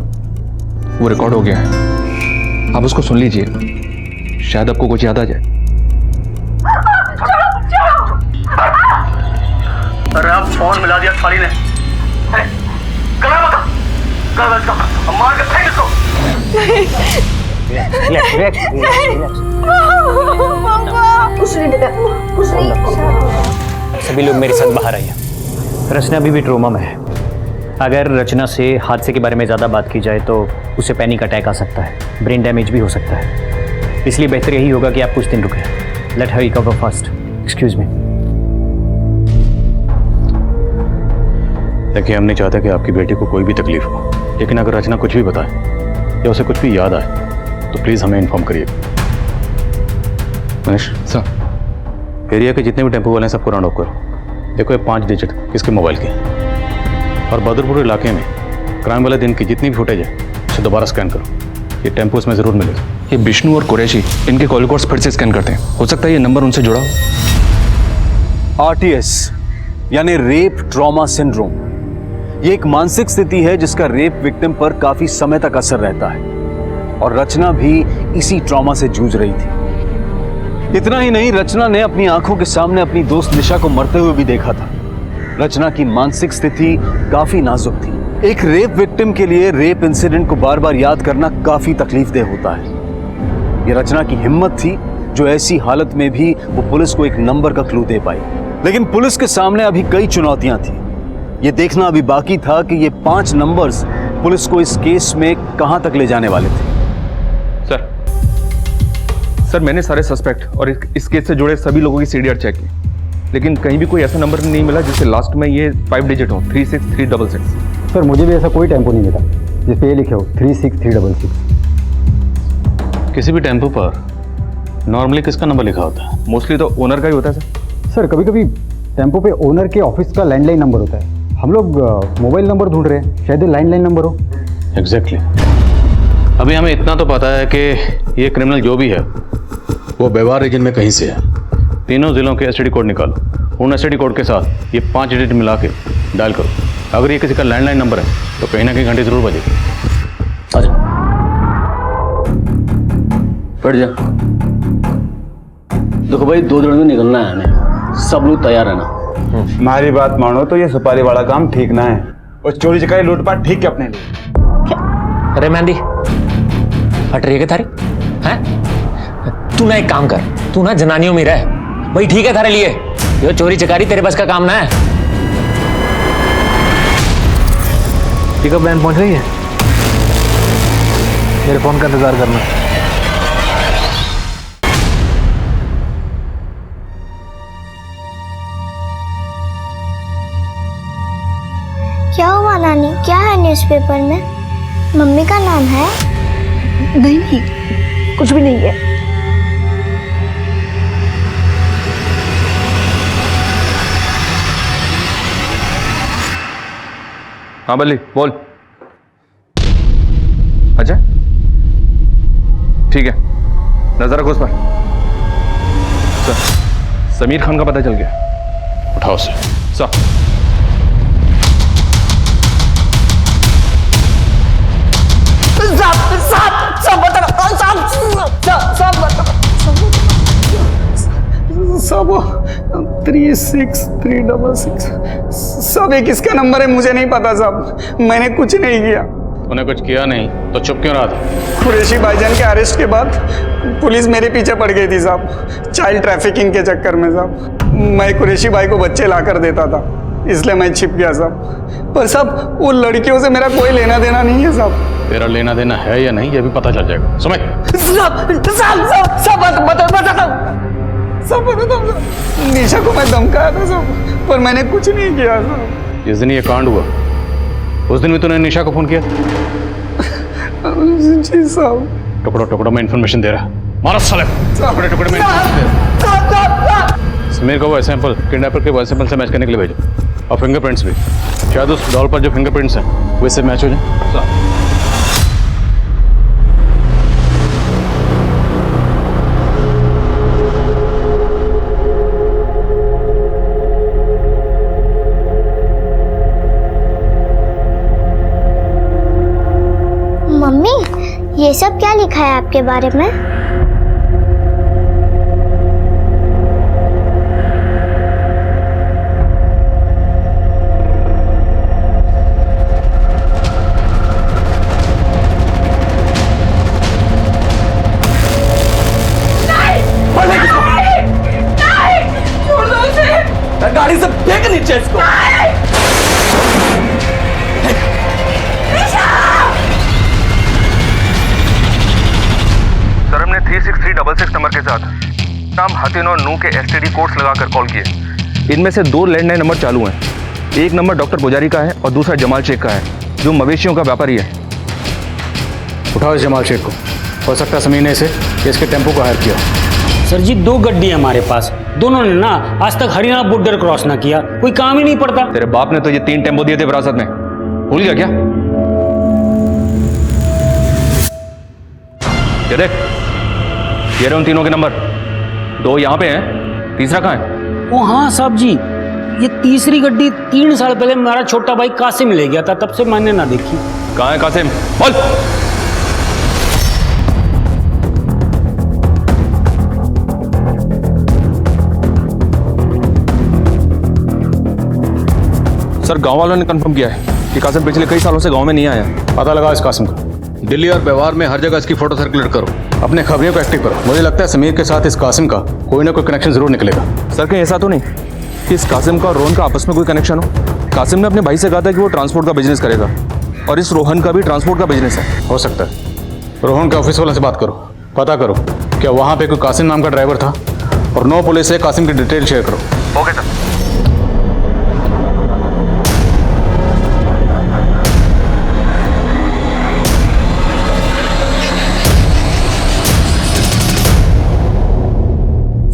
[SPEAKER 12] वो रिकॉर्ड हो गया है, आप उसको सुन लीजिए, शायद आपको कुछ याद आ जाए।
[SPEAKER 9] अरे आप फोन मिला दिया थाली ने। गला बता, गला इसका, मार के फेंक इसको।
[SPEAKER 8] कुछ नहीं बेटा, कुछ नहीं।
[SPEAKER 19] सभी लोग मेरे साथ बाहर आइए। रचना अभी भी ट्रोमा में है। अगर रचना से हादसे के बारे में ज़्यादा बात की जाए तो उसे पैनिक अटैक आ सकता है, ब्रेन डैमेज भी हो सकता है। इसलिए बेहतर यही होगा कि आप कुछ दिन रुकें। Let her recover first. Excuse me.
[SPEAKER 10] देखिए, हम नहीं चाहते कि आपकी बेटी को कोई भी तकलीफ हो, लेकिन अगर रचना कुछ भी बताए या उसे कुछ भी याद आए तो प्लीज़ हमें इन्फॉर्म करिए। मनीष सर, एरिया के जितने भी टेम्पो वाले हैं सबको राउंड ऑफ करो। देखो, ये 5 डिजिट किसके मोबाइल के, और बहादुरपुर इलाके में क्राइम वाले दिन की जितनी भी फुटेज है उसे दोबारा स्कैन करो। ये टेम्पो उसमें ज़रूर मिलेगा।
[SPEAKER 12] ये विष्णु और कुरैशी, इनके कॉल रिकॉर्ड्स फिर से स्कैन करते हैं, हो सकता है ये नंबर उनसे जुड़ा हो।
[SPEAKER 2] RTS यानी रेप ट्रॉमा सिंड्रोम, ये एक मानसिक स्थिति है जिसका रेप विक्टिम पर काफी समय तक असर रहता है, और रचना भी इसी ट्रॉमा से जूझ रही थी। इतना ही नहीं, रचना ने अपनी आंखों के सामने अपनी दोस्त निशा को मरते हुए भी देखा था। रचना की मानसिक स्थिति काफी नाजुक थी। एक रेप विक्टिम के लिए रेप इंसिडेंट को बार बार याद करना काफी तकलीफदेह होता है। ये रचना की हिम्मत थी जो ऐसी हालत में भी वो पुलिस को एक नंबर का क्लू दे पाई। लेकिन पुलिस के सामने अभी कई चुनौतियां थी। ये देखना अभी बाकी था कि ये 5 नंबर्स पुलिस को इस केस में कहां तक ले जाने वाले थे।
[SPEAKER 12] सर मैंने सारे सस्पेक्ट और इस केस से जुड़े सभी लोगों की सीडीआर चेक की, लेकिन कहीं भी कोई ऐसा नंबर नहीं मिला जिससे लास्ट में ये 5 डिजिट हो, 36366।
[SPEAKER 20] सर मुझे भी ऐसा कोई टेम्पो नहीं मिला जिस पे ये लिखे हो 36366।
[SPEAKER 10] किसी भी टेम्पो पर नॉर्मली किसका नंबर लिखा होता है?
[SPEAKER 12] मोस्टली तो ओनर का ही होता है
[SPEAKER 20] सर कभी कभी टेम्पो पे ओनर के ऑफिस का लैंडलाइन नंबर होता है। हम लोग मोबाइल नंबर ढूंढ रहे हैं, शायद लैंडलाइन नंबर हो।
[SPEAKER 10] एग्जैक्टली। अभी हमें इतना तो पता है कि ये क्रिमिनल जो भी है वो व्यवहार रीजन में कहीं से है। तीनों जिलों के एसटीडी कोड निकालो, उन एसटीडी कोड के साथ ये 5 डिजिट मिला के डायल करो। अगर ये किसी का लैंडलाइन नंबर है तो कहीं ना कहीं घंटी जरूर बजेगी।
[SPEAKER 18] अच्छा बैठ जा। देखो भाई 2 दिन में निकलना है हमें, सब लोग तैयार है ना?
[SPEAKER 14] हमारी बात मानो तो ये सुपारी वाला काम ठीक ना है, और चोरी चकारी लूटपाट ठीक है अपने लिए।
[SPEAKER 15] अरे मेहंदी हट रही है क्या थारी? हैं? तू ना एक काम कर, तू ना जनानियों में रह, भाई ठीक है थारे लिए। ये चोरी चकारी तेरे बस का काम ना है। पिकअप वैन पहुंच गई है, मेरे फोन का इंतजार करना।
[SPEAKER 5] क्या हुआ नानी, क्या है न्यूज़पेपर में? मम्मी का नाम है?
[SPEAKER 8] नहीं कुछ भी नहीं है।
[SPEAKER 12] हाँ बल्ली बोल। अच्छा ठीक है, नजर रखो उस पर। समीर खान का पता चल गया,
[SPEAKER 10] उठाओ उसे।
[SPEAKER 12] सर
[SPEAKER 11] सब 36366 सब एक किसका नंबर है मुझे नहीं पता साहब, मैंने कुछ नहीं किया।
[SPEAKER 10] तूने कुछ किया नहीं तो चुप क्यों रहा था?
[SPEAKER 11] कुरैशी भाईजान के अरेस्ट के बाद पुलिस मेरे पीछे पड़ गई थी साहब, चाइल्ड ट्रैफिकिंग के चक्कर में साहब। मैं कुरैशी भाई को बच्चे ला कर देता था, इसलिए मैं छिप गया साहब। पर साहब वो लड़कियों से मेरा कोई लेना देना नहीं है साहब।
[SPEAKER 10] तेरा लेना देना है या नहीं ये भी पता चल जाएगा। समझ
[SPEAKER 11] सब पता था, निशा को मैं धमकाया था सब, पर मैंने कुछ नहीं किया साहब।
[SPEAKER 10] जिस दिन ये कांड हुआ उस दिन भी तूने निशा को फोन किया?
[SPEAKER 11] जी साहब।
[SPEAKER 10] टुकड़ों टुकड़ों में इंफॉर्मेशन दे रहा है, मारो साले टुकड़े टुकड़े में। समीर को वो सैंपल किडनैपर के वो सैंपल से मैच करने के लिए भेजो, और फिंगरप्रिंट्स भी। शायद उस डॉल पर जो फिंगरप्रिंट्स हैं वो इससे मैच हो जाए।
[SPEAKER 5] मम्मी ये सब क्या लिखा है आपके बारे में?
[SPEAKER 9] गाड़ी से फेंक नीचे इसको।
[SPEAKER 12] सर हमने 36366 नंबर के साथ नाम हतिन और नू के एसटीडी कोड्स लगाकर कॉल किए। इनमें से 2 लैंडलाइन नंबर चालू हैं। एक नंबर डॉक्टर पुजारी का है और दूसरा जमाल शेख का है, जो मवेशियों का व्यापारी है।
[SPEAKER 10] उठाओ इस जमाल शेख को, हो सकता है समीर ने इसे इसके टेम्पो को हायर किया।
[SPEAKER 21] सर जी 2 गड्डी है हमारे पास, दोनों ने ना आज तक हरियाणा बॉर्डर क्रॉस ना किया, कोई काम ही नहीं पड़ता।
[SPEAKER 12] तेरे बाप ने तो ये 3 टेम्पो दिए थे विरासत में, भूल गया क्या? ये देख, ये रहे उन तीनों के नंबर। 2 यहाँ पे हैं, तीसरा कहाँ है?
[SPEAKER 21] ओ हाँ साहब जी, ये तीसरी गड्डी 3 साल पहले हमारा छोटा भाई कासिम ले गया था, तब से मैंने ना देखी।
[SPEAKER 12] कहाँ है कासिम? बोल। सर गांव वालों ने कंफर्म किया है कि कासिम पिछले कई सालों से गांव में नहीं आया।
[SPEAKER 10] पता लगा इस कासिम का। दिल्ली और व्यवहार में हर जगह इसकी फोटो सर्कुलेट करो। अपने खबरियों को एक्टिव करो। मुझे लगता है समीर के साथ इस कासिम का कोई ना कोई कनेक्शन जरूर निकलेगा।
[SPEAKER 12] सर कहीं ऐसा तो नहीं कि इस कासिम का और रोहन का आपस में कोई कनेक्शन हो? कासिम ने अपने भाई से कहा था कि वो ट्रांसपोर्ट का बिजनेस करेगा और इस रोहन का भी ट्रांसपोर्ट का बिजनेस है।
[SPEAKER 10] हो सकता है। रोहन के ऑफिस वाले से बात करो, पता करो क्या वहाँ पे कोई कासिम नाम का ड्राइवर था, और 9 पुलिस से कासिम की डिटेल शेयर करो।
[SPEAKER 12] Okay sir.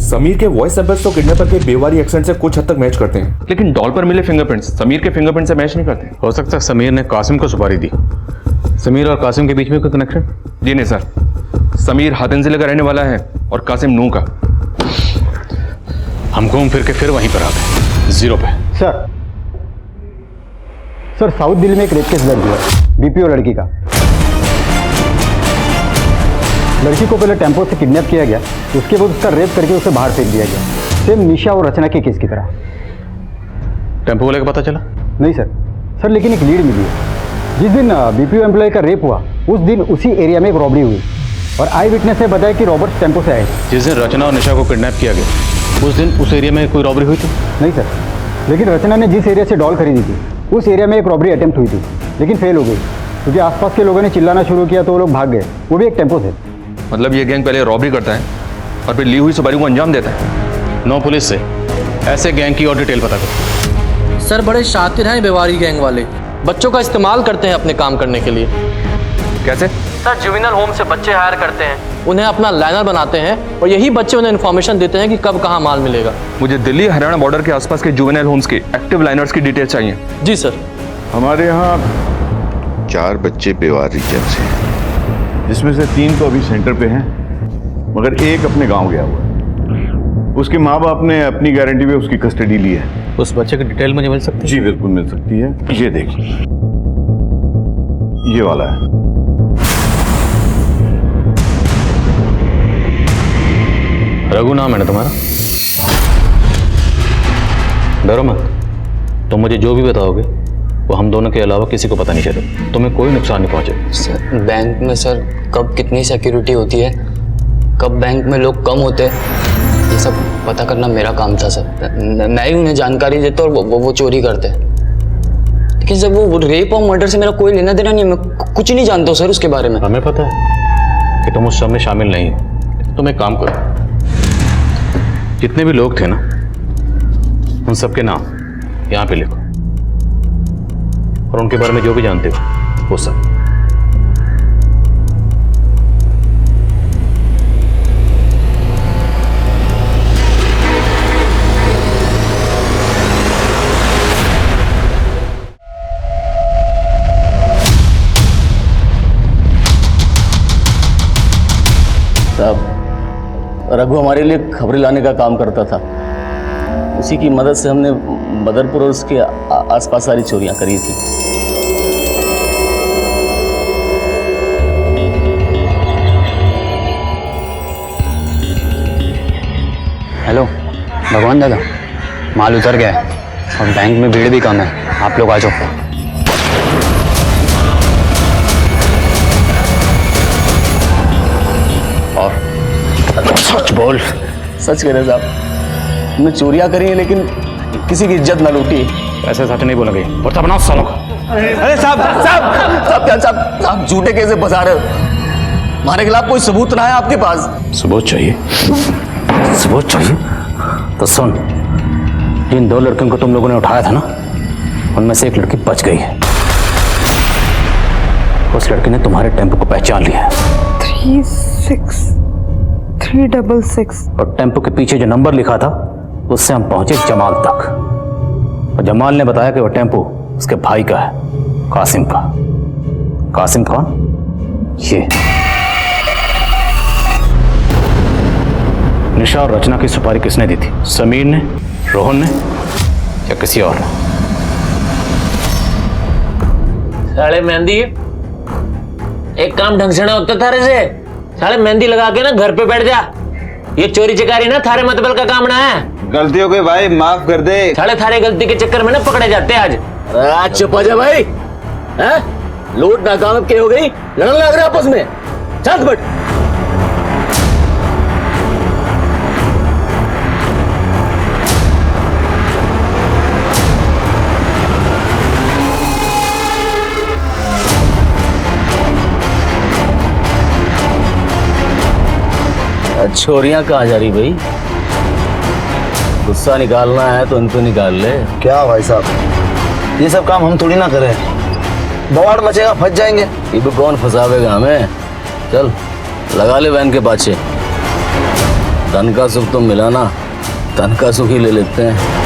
[SPEAKER 7] समीर के वॉइस सैंपल्स तो किडनैपर के बेवारी एक्सेंट से कुछ हद तक मैच करते हैं,
[SPEAKER 12] लेकिन डॉल पर मिले फिंगरप्रिंट्स समीर के फिंगरप्रिंट से मैच नहीं करते।
[SPEAKER 10] हो सकता है समीर ने कासिम को सुपारी दी। समीर और कासिम के बीच में कोई कनेक्शन?
[SPEAKER 12] जी नहीं सर, समीर हातिन जिले का रहने वाला है और कासिम नूह का।
[SPEAKER 10] हम घूम फिर के फिर वहीं पर आ गए, 0 पे।
[SPEAKER 20] सर साउथ दिल्ली में एक रेप केस दर्ज हुआ है, बीपीओ लड़की का। लड़की को पहले टेम्पो से किडनैप किया गया, उसके बाद उसका रेप करके उसे बाहर फेंक दिया गया, सेम निशा और रचना के केस की तरह।
[SPEAKER 10] टेम्पो वाले का पता चला?
[SPEAKER 20] नहीं सर लेकिन एक लीड मिली है। जिस दिन बीपीओ एम्प्लॉय का रेप हुआ उस दिन उसी एरिया में एक रॉबरी हुई, और आई विटनेस ने बताया कि रॉबर्ट्स टेम्पो से आए।
[SPEAKER 10] जिस दिन रचना और निशा को किडनैप किया गया उस दिन उस एरिया में कोई रॉबरी हुई थी?
[SPEAKER 20] नहीं सर, लेकिन रचना ने जिस एरिया से डॉल खरीदी थी उस एरिया में एक रॉबरी अटेम्प्ट हुई थी, लेकिन फेल हो गई क्योंकि आसपास के लोगों ने चिल्लाना शुरू किया तो वो लोग भाग गए, वो भी एक टेम्पो से।
[SPEAKER 12] मतलब ये गैंग पहले रॉबरी करता है और फिर ली हुई सवारी को अंजाम देता है।
[SPEAKER 10] 9 पुलिस से ऐसे गैंग की और डिटेल पता करो।
[SPEAKER 22] सर बड़े शातिर हैं बेवारी गैंग वाले, बच्चों का इस्तेमाल करते हैं अपने काम करने के लिए।
[SPEAKER 12] कैसे?
[SPEAKER 22] सर जुवेनाइल होम से बच्चे हायर करते हैं, उन्हें अपना लाइनर बनाते हैं और यही बच्चे उन्हें इन्फॉर्मेशन देते हैं कि कब कहाँ माल मिलेगा।
[SPEAKER 12] मुझे दिल्ली हरियाणा बॉर्डर के आसपास के जुवेनाइल होम्स के एक्टिव लाइनर्स की डिटेल चाहिए।
[SPEAKER 22] जी सर।
[SPEAKER 13] हमारे यहाँ 4 बच्चे बेवारी जब से, जिसमें से 3 तो अभी सेंटर पे हैं, मगर एक अपने गांव गया हुआ है। उसके माँ बाप ने अपनी गारंटी पे उसकी कस्टडी ली है।
[SPEAKER 10] उस बच्चे की डिटेल मुझे मिल सकती है?
[SPEAKER 13] जी बिल्कुल मिल सकती है। ये देखिए, ये वाला है।
[SPEAKER 10] रघु नाम है ना तुम्हारा? डरो मत, तुम मुझे जो भी बताओगे वो हम दोनों के अलावा किसी को पता नहीं चले, तुम्हें कोई नुकसान नहीं पहुंचे।
[SPEAKER 23] सर बैंक में सर कब कितनी सिक्योरिटी होती है, कब बैंक में लोग कम होते हैं, ये सब पता करना मेरा काम था सर। मैं ही उन्हें जानकारी देता और वो चोरी करते। लेकिन सर वो रेप और मर्डर से मेरा कोई लेना देना नहीं है, मैं कुछ नहीं जानता हूँ सर उसके बारे में।
[SPEAKER 10] हमें पता है कि तुम उस सब में शामिल नहीं हो। तुम एक काम करो, जितने भी लोग थे ना उन सबके नाम यहाँ पे लिखो और उनके बारे में जो भी जानते हो वो सब।
[SPEAKER 18] साहब रघु हमारे लिए खबरें लाने का काम करता था, उसी की मदद से हमने बदरपुर और उसके आसपास सारी चोरियां करी थी।
[SPEAKER 23] हेलो भगवान दादा, माल उतर गया है और बैंक में भीड़ भी कम है, आप लोग आ जाओ। और सच बोल। सच कह रहे साहब, हमने चोरियां करी हैं लेकिन किसी की इज्जत ना लूटी।
[SPEAKER 10] ऐसे सच नहीं बोलेंगे और तब ना सालों का।
[SPEAKER 18] अरे साहब साहब साहब क्या साहब, आप झूठे कैसे फंसा रहे हो? हमारे खिलाफ कोई सबूत ना है आपके पास?
[SPEAKER 10] सबूत चाहिए? सबूत चाहिए तो सुन, जिन 2 लड़कियों को तुम लोगों ने उठाया था ना, उनमें से एक लड़की बच गई है। उस लड़की ने तुम्हारे टेम्पो को पहचान लिया है।
[SPEAKER 4] 36366
[SPEAKER 10] और टेम्पो के पीछे जो नंबर लिखा था उससे हम पहुंचे जमाल तक, और जमाल ने बताया कि वो टेम्पो उसके भाई का है, कासिम का। कासिम कौन? ये निशा और रचना की सुपारी किसने दी थी? समीर ने, रोहन ने या किसी और ने?
[SPEAKER 21] साले मेहंदी, एक काम ढंग से ना होता थारे से। साले मेहंदी लगा के ना घर पे बैठ जा, ये चोरी चकारी ना थारे मतबल का काम ना है।
[SPEAKER 14] गलती हो गई भाई, माफ कर दे।
[SPEAKER 21] साले थारे गलती के चक्कर में ना पकड़े जाते आज।
[SPEAKER 18] आज चुप हो जा भाई, हैं? लूट नाकाम के हो गई, लड़ने लग रहे आपस में। चल बट छोरियां कहाँ जा रही भाई? गुस्सा निकालना है तो इन पे निकाल ले।
[SPEAKER 1] क्या भाई साहब, ये सब काम हम थोड़ी ना करें, बवाड़ मचेगा, फंस जाएंगे।
[SPEAKER 18] ये भी कौन फंसावेगा हमें? चल लगा ले वैन के पाछे। धन का सुख तो मिला ना, धन का सुख ही ले लेते हैं।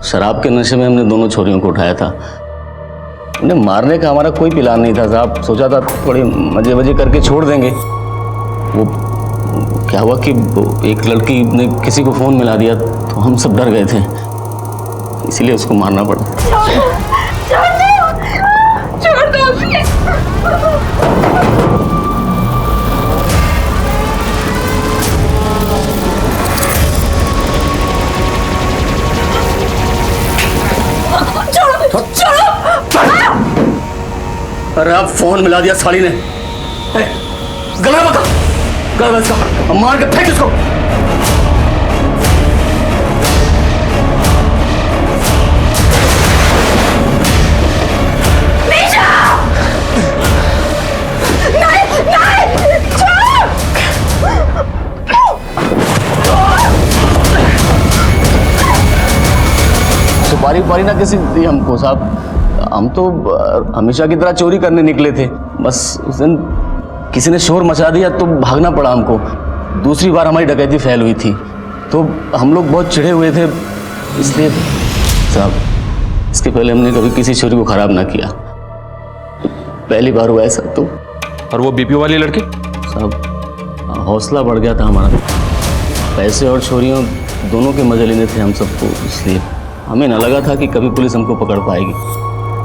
[SPEAKER 18] शराब के नशे में हमने दोनों छोरियों को उठाया था। उन्हें मारने का हमारा कोई प्लान नहीं था साहब। सोचा था थोड़े मजे वजे करके छोड़ देंगे। वो क्या हुआ कि एक लड़की ने किसी को फ़ोन मिला दिया तो हम सब डर गए थे, इसीलिए उसको मारना पड़ा।
[SPEAKER 5] छोड़ दो उसे।
[SPEAKER 18] अरे अब फोन मिला दिया साली ने। गला बका, गला इसका, मार के फेंक इसको। सुपारी उपारी ना किसी दी हमको साहब। हम तो हमेशा की तरह चोरी करने निकले थे, बस उस दिन किसी ने शोर मचा दिया तो भागना पड़ा हमको। दूसरी बार हमारी डकैती फैल हुई थी तो हम लोग बहुत चिढ़े हुए थे, इसलिए साहब इसके पहले हमने कभी किसी चोरी को खराब ना किया, पहली बार हुआ ऐसा। तो
[SPEAKER 12] और वो बीपीओ वाली लड़की
[SPEAKER 18] साहब हौसला बढ़ गया था हमारा। पैसे और चोरियों दोनों के मजे लेने थे हम सबको, इसलिए हमें न लगा था कि कभी पुलिस हमको पकड़ पाएगी।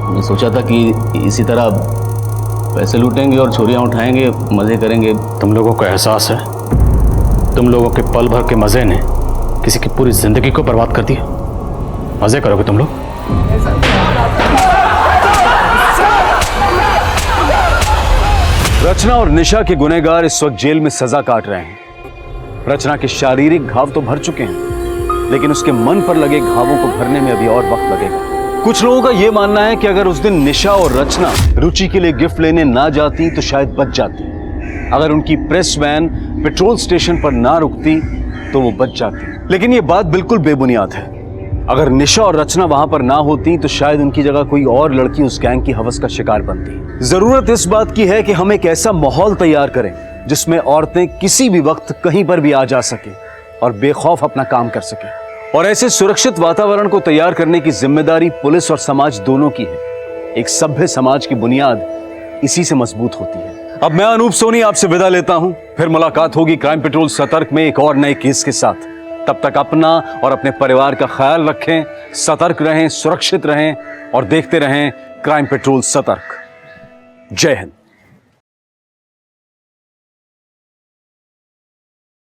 [SPEAKER 18] हमने सोचा था कि इसी तरह पैसे लूटेंगे और चोरियां उठाएंगे, मज़े करेंगे।
[SPEAKER 19] तुम लोगों को एहसास है तुम लोगों के पल भर के मज़े ने किसी की पूरी ज़िंदगी को बर्बाद कर दिया? मज़े करोगे तुम लोग?
[SPEAKER 2] रचना और निशा के गुनहगार इस वक्त जेल में सजा काट रहे हैं। रचना के शारीरिक घाव तो भर चुके हैं, लेकिन उसके मन पर लगे घावों को भरने में अभी और वक्त लगेगा। कुछ लोगों का यह मानना है कि अगर उस दिन निशा और रचना रुचि के लिए गिफ्ट लेने ना जाती तो शायद बच जाती। अगर उनकी प्रेस वैन पेट्रोल स्टेशन पर ना रुकती तो वो बच जाती। लेकिन ये बात बिल्कुल बेबुनियाद है। अगर निशा और रचना वहां पर ना होती तो शायद उनकी जगह कोई और लड़की उस गैंग की हवस का शिकार बनती। जरूरत इस बात की है कि हम एक ऐसा माहौल तैयार करें जिसमें औरतें किसी भी वक्त कहीं पर भी आ जा सके और बेखौफ अपना काम कर सके। और ऐसे सुरक्षित वातावरण को तैयार करने की जिम्मेदारी पुलिस और समाज दोनों की है। एक सभ्य समाज की बुनियाद इसी से मजबूत होती है। अब मैं अनूप सोनी आपसे विदा लेता हूं, फिर मुलाकात होगी क्राइम पेट्रोल सतर्क में एक और नए केस के साथ। तब तक अपना और अपने परिवार का ख्याल रखें, सतर्क रहें, सुरक्षित रहें और देखते रहें क्राइम पेट्रोल सतर्क। जय हिंद।